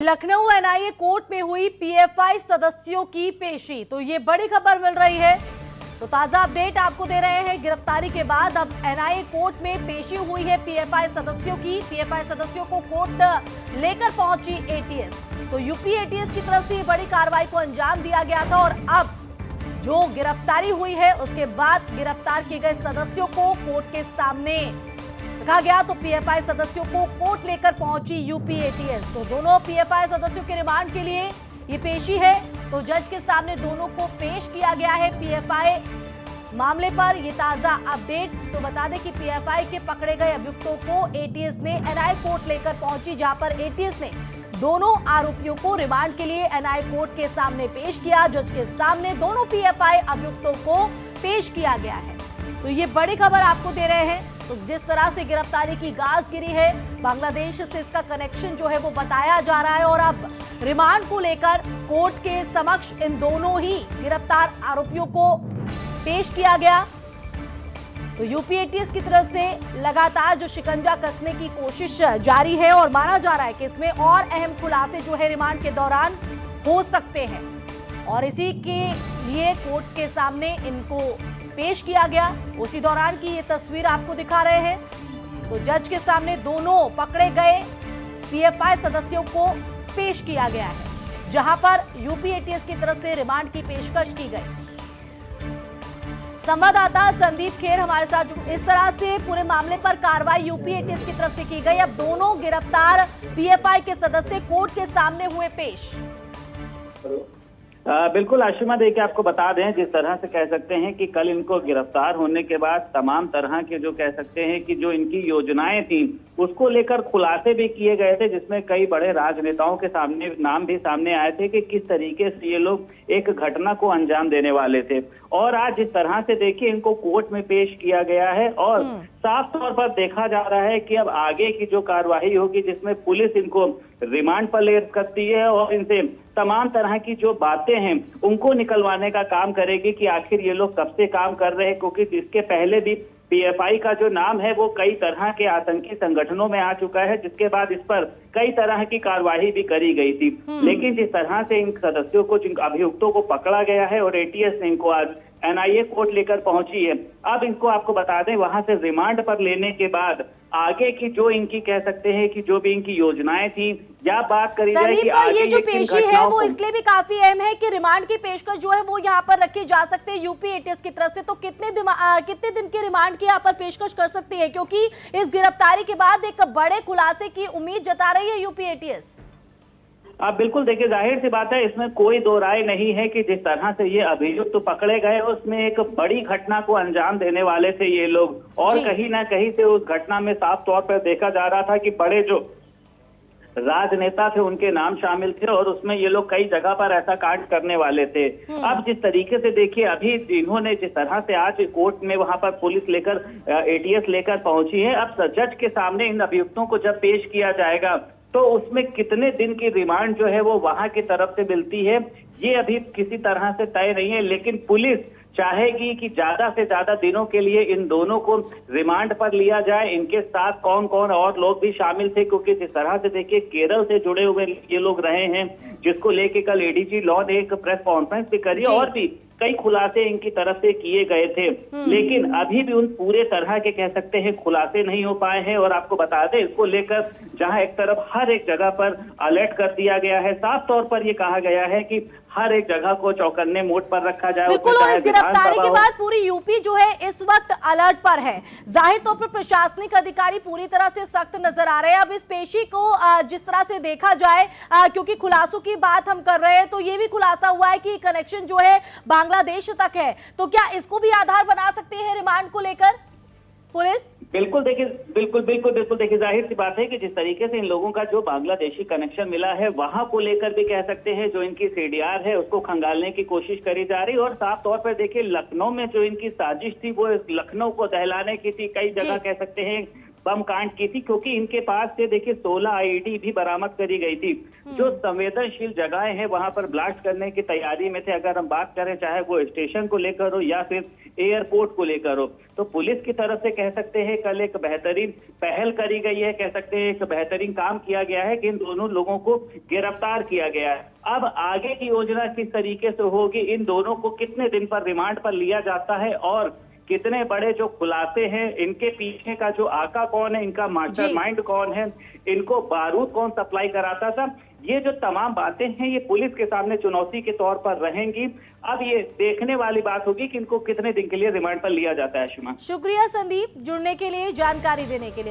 Lucknow NIA court में हुई PFI सदस्यों की पेशी। तो ये बड़ी खबर मिल रही है। तो ताजा अपडेट आपको दे रहे हैं। गिरफ्तारी के बाद अब एनआईए कोर्ट में पेशी हुई है पीएफआई सदस्यों की। पीएफआई सदस्यों को कोर्ट लेकर पहुंची एटीएस। तो यूपी एटीएस की तरफ से बड़ी कार्रवाई को अंजाम दिया गया था और अब जो गिरफ्तारी हुई है उसके बाद गिरफ्तार किए गए सदस्यों को कोर्ट के सामने रखा गया। तो पीएफआई सदस्यों को कोर्ट लेकर पहुंची यूपी एटीएस। तो दोनों पीएफआई सदस्यों के रिमांड के लिए ये पेशी है। तो जज के सामने दोनों को पेश किया गया है पीएफआई मामले पर। ये ताजा अपडेट। तो बता दें कि पीएफआई के पकड़े गए अभियुक्तों को एटीएस ने एनआईए कोर्ट लेकर पहुंची, जहां पर एटीएस ने दोनों आरोपियों को रिमांड के लिए एनआईए कोर्ट के सामने पेश किया। जज के सामने दोनों पीएफआई अभियुक्तों को पेश किया गया है। तो ये बड़ी खबर आपको दे रहे हैं। तो जिस तरह से गिरफ्तारी की गाज गिरी है, बांग्लादेश से इसका कनेक्शन जो है वो बताया जा रहा है और अब रिमांड को लेकर कोर्ट के समक्ष इन दोनों ही गिरफ्तार आरोपियों को पेश किया गया। तो यूपी एटीएस की तरफ से लगातार जो शिकंजा कसने की कोशिश जारी है और माना जा रहा है कि इसमें और अहम खुलासे जो है रिमांड के दौरान हो सकते हैं और इसी के लिए कोर्ट के सामने इनको पेश किया गया। उसी दौरान की ये तस्वीर आपको दिखा रहे हैं। तो जज के सामने दोनों पकड़े गए पीएफआई सदस्यों को पेश किया गया है, जहां पर यूपी एटीएस की तरफ से रिमांड की पेशकश की गई। संवाददाता संदीप खेर हमारे साथ। इस तरह से पूरे मामले पर कार्रवाई यूपी एटीएस की तरफ से की गई। अब दोनों गिरफ्तार पीएफआई के सदस्य कोर्ट के सामने हुए पेश। बिल्कुल आशिमा, देखिए आपको बता दें, जिस तरह से कह सकते हैं कि कल इनको गिरफ्तार होने के बाद तमाम तरह के जो कह सकते हैं कि जो इनकी योजनाएं थी उसको लेकर खुलासे भी किए गए थे, जिसमें कई बड़े राजनेताओं के सामने नाम भी सामने आए थे कि किस तरीके से ये लोग एक घटना को अंजाम देने वाले थे। और आज जिस तरह से देखिए इनको कोर्ट में पेश किया गया है और साफ तौर पर देखा जा रहा है कि अब आगे की जो कार्यवाही होगी, जिसमें पुलिस इनको रिमांड पर ले सकती है और इनसे तमाम तरह की जो बातें हैं उनको निकलवाने का काम करेगी कि आखिर ये लोग कब से काम कर रहे हैं, क्योंकि इसके पहले भी पीएफआई का जो नाम है वो कई तरह के आतंकी संगठनों में आ चुका है, जिसके बाद इस पर कई तरह की कार्यवाही भी करी गई थी। लेकिन जिस तरह से इन सदस्यों को, जिन अभियुक्तों को पकड़ा गया है और एटीएस ने इनको आज एनआईए कोर्ट लेकर पहुंची है, अब इनको आपको बता दें वहां से रिमांड पर लेने के बाद आगे की जो इनकी कह सकते हैं कि जो भी इनकी योजनाएं थी या बात करी जाए कि ये जो पेशी है वो इसलिए भी काफी अहम है कि रिमांड की पेशकश जो है वो यहाँ पर रखी जा सकते हैं यूपी एटीएस की तरफ से। तो कितने दिन के रिमांड की यहाँ पर पेशकश कर सकती है, क्योंकि इस गिरफ्तारी के बाद एक बड़े खुलासे की उम्मीद जता रही है यूपी एटीएस। अब बिल्कुल देखिए, जाहिर सी बात है, इसमें कोई दो राय नहीं है कि जिस तरह से ये अभियुक्त तो पकड़े गए उसमें एक बड़ी घटना को अंजाम देने वाले थे ये लोग। और कहीं ना कहीं से उस घटना में साफ तौर पर देखा जा रहा था कि बड़े जो राजनेता थे उनके नाम शामिल थे और उसमें ये लोग कई जगह पर ऐसा कांड करने वाले थे। अब जिस तरीके से देखिए अभी इन्होंने जिस तरह से आज कोर्ट में वहां पर पुलिस लेकर एटीएस लेकर पहुंची है, अब जज के सामने इन अभियुक्तों को जब पेश किया जाएगा तो उसमें कितने दिन की रिमांड जो है वो वहां की तरफ से मिलती है ये अभी किसी तरह से तय नहीं है। लेकिन पुलिस चाहेगी कि ज्यादा से ज्यादा दिनों के लिए इन दोनों को रिमांड पर लिया जाए। इनके साथ कौन कौन और लोग भी शामिल थे, क्योंकि जिस तरह से देखिए केरल से जुड़े हुए ये लोग रहे हैं, जिसको लेके कल एडीजी लॉ ने एक प्रेस कॉन्फ्रेंस भी करी और भी कई खुलासे इनकी तरफ से किए गए थे। लेकिन अभी भी उन पूरे तरह के कह सकते हैं खुलासे नहीं हो पाए हैं। और आपको बता दें, इसको लेकर जहां एक तरफ हर एक जगह पर अलर्ट कर दिया गया है, साफ तौर पर ये कहा गया है कि हर एक जगह को चौकन्ने मोड पर रखा जाए। बिल्कुल, और इस गिरफ्तारी के बाद पूरी यूपी जो है इस वक्त अलर्ट पर है। जाहिर तौर पर प्रशासनिक अधिकारी पूरी तरह से सख्त नजर आ रहे हैं। अब इस पेशी को जिस तरह से देखा जाए, क्योंकि खुलासों की बात हम कर रहे हैं, तो ये भी खुलासा हुआ है कि कनेक्शन जो है बांग्लादेश तक है। तो क्या इसको भी आधार बना सकते हैं रिमांड को लेकर पुलिस? बिल्कुल देखिए, बिल्कुल देखिए, जाहिर सी बात है कि जिस तरीके से इन लोगों का जो बांग्लादेशी कनेक्शन मिला है वहां को लेकर भी कह सकते हैं जो इनकी सीडीआर है उसको खंगालने की कोशिश करी जा रही है। और साफ तौर पर देखिए लखनऊ में जो इनकी साजिश थी वो लखनऊ को दहलाने की थी। कई जगह कह सकते हैं बम कांड की थी, क्योंकि इनके पास से देखिए 16 आईईडी भी बरामद करी गई थी। जो संवेदनशील जगहें हैं वहां पर ब्लास्ट करने की तैयारी में थे। अगर हम बात करें चाहे वो स्टेशन को लेकर हो या फिर एयरपोर्ट को लेकर हो, तो पुलिस की तरफ से कह सकते हैं कल एक बेहतरीन पहल करी गई है, कह सकते हैं एक बेहतरीन काम किया गया है कि इन दोनों लोगों को गिरफ्तार किया गया है। अब आगे की योजना किस तरीके से होगी, इन दोनों को कितने दिन पर रिमांड पर लिया जाता है और कितने बड़े जो खुलासे हैं, इनके पीछे का जो आका कौन है, इनका मास्टरमाइंड कौन है, इनको बारूद कौन सप्लाई कराता था, ये जो तमाम बातें हैं ये पुलिस के सामने चुनौती के तौर पर रहेंगी। अब ये देखने वाली बात होगी कि इनको कितने दिन के लिए रिमांड पर लिया जाता है। शुमा, शुक्रिया संदीप, जुड़ने के लिए, जानकारी देने के लिए।